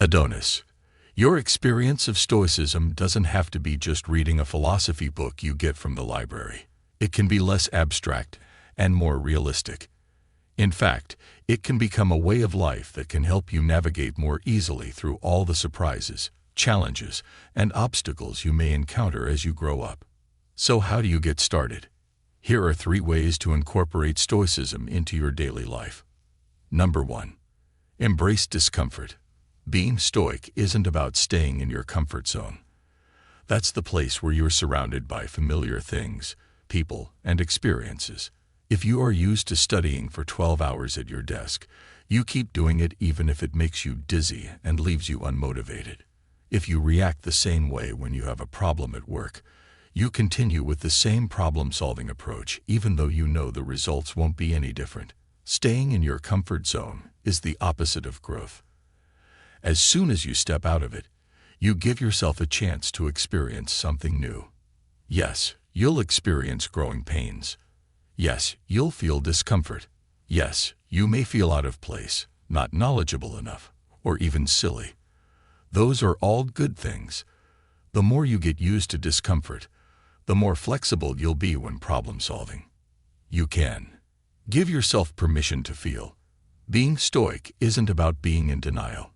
Adonis. Your experience of Stoicism doesn't have to be just reading a philosophy book you get from the library. It can be less abstract and more realistic. In fact, it can become a way of life that can help you navigate more easily through all the surprises, challenges, and obstacles you may encounter as you grow up. So how do you get started? Here are 3 ways to incorporate Stoicism into your daily life. Number 1. Embrace discomfort. Being Stoic isn't about staying in your comfort zone. That's the place where you're surrounded by familiar things, people, and experiences. If you are used to studying for 12 hours at your desk, you keep doing it even if it makes you dizzy and leaves you unmotivated. If you react the same way when you have a problem at work, you continue with the same problem-solving approach even though you know the results won't be any different. Staying in your comfort zone is the opposite of growth. As soon as you step out of it, you give yourself a chance to experience something new. Yes, you'll experience growing pains. Yes, you'll feel discomfort. Yes, you may feel out of place, not knowledgeable enough, or even silly. Those are all good things. The more you get used to discomfort, the more flexible you'll be when problem solving. You can give yourself permission to feel. Being Stoic isn't about being in denial.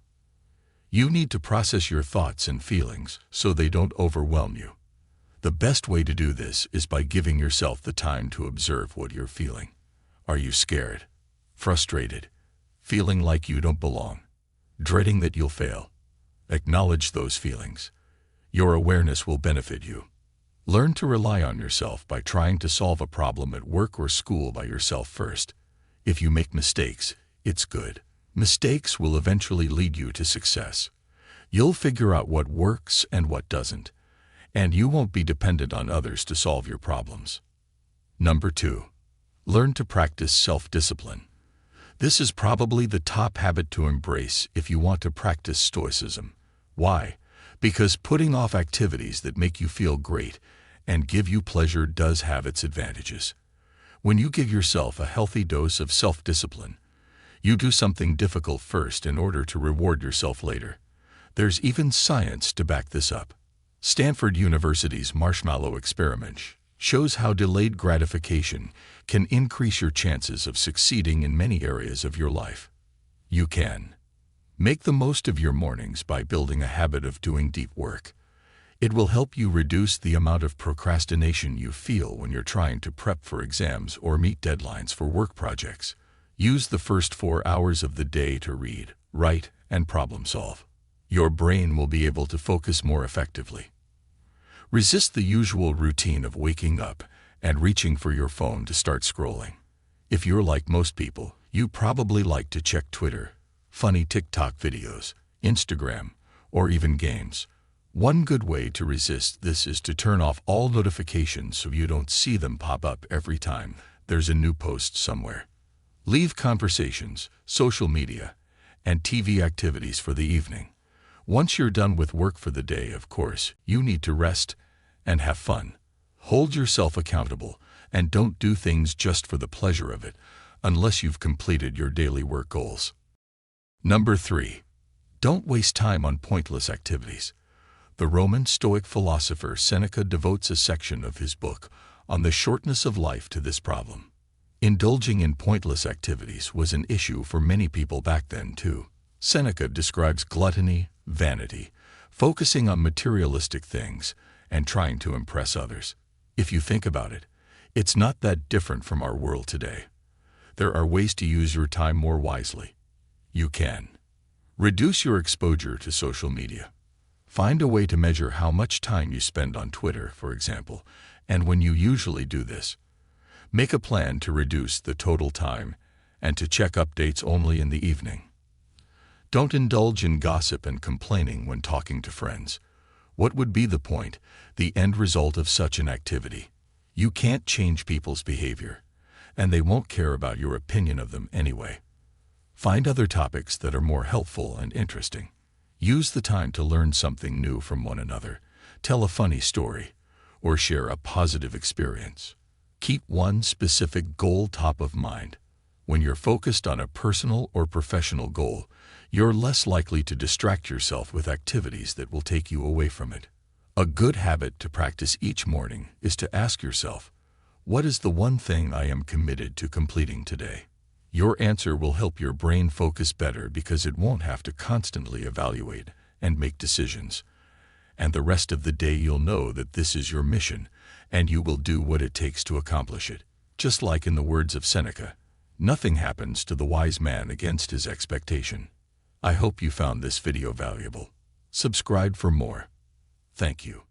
You need to process your thoughts and feelings so they don't overwhelm you. The best way to do this is by giving yourself the time to observe what you're feeling. Are you scared? Frustrated? Feeling like you don't belong? Dreading that you'll fail? Acknowledge those feelings. Your awareness will benefit you. Learn to rely on yourself by trying to solve a problem at work or school by yourself first. If you make mistakes, it's good. Mistakes will eventually lead you to success. You'll figure out what works and what doesn't, and you won't be dependent on others to solve your problems. Number 2. Learn to practice self-discipline. This is probably the top habit to embrace if you want to practice Stoicism. Why? Because putting off activities that make you feel great and give you pleasure does have its advantages. When you give yourself a healthy dose of self-discipline, you do something difficult first in order to reward yourself later. There's even science to back this up. Stanford University's marshmallow experiment shows how delayed gratification can increase your chances of succeeding in many areas of your life. You can make the most of your mornings by building a habit of doing deep work. It will help you reduce the amount of procrastination you feel when you're trying to prep for exams or meet deadlines for work projects. Use the first 4 hours of the day to read, write, and problem solve. Your brain will be able to focus more effectively. Resist the usual routine of waking up and reaching for your phone to start scrolling. If you're like most people, you probably like to check Twitter, funny TikTok videos, Instagram, or even games. One good way to resist this is to turn off all notifications so you don't see them pop up every time there's a new post somewhere. Leave conversations, social media, and TV activities for the evening. Once you're done with work for the day, of course, you need to rest and have fun. Hold yourself accountable and don't do things just for the pleasure of it unless you've completed your daily work goals. Number 3. Don't waste time on pointless activities. The Roman Stoic philosopher Seneca devotes a section of his book on the shortness of life to this problem. Indulging in pointless activities was an issue for many people back then, too. Seneca describes gluttony, vanity, focusing on materialistic things, and trying to impress others. If you think about it, it's not that different from our world today. There are ways to use your time more wisely. You can reduce your exposure to social media. Find a way to measure how much time you spend on Twitter, for example, and when you usually do this. Make a plan to reduce the total time and to check updates only in the evening. Don't indulge in gossip and complaining when talking to friends. What would be the point, the end result of such an activity? You can't change people's behavior, and they won't care about your opinion of them anyway. Find other topics that are more helpful and interesting. Use the time to learn something new from one another, tell a funny story, or share a positive experience. Keep one specific goal top of mind. When you're focused on a personal or professional goal, you're less likely to distract yourself with activities that will take you away from it. A good habit to practice each morning is to ask yourself, what is the one thing I am committed to completing today? Your answer will help your brain focus better because it won't have to constantly evaluate and make decisions. And the rest of the day you'll know that this is your mission, and you will do what it takes to accomplish it. Just like in the words of Seneca, nothing happens to the wise man against his expectation. I hope you found this video valuable. Subscribe for more. Thank you.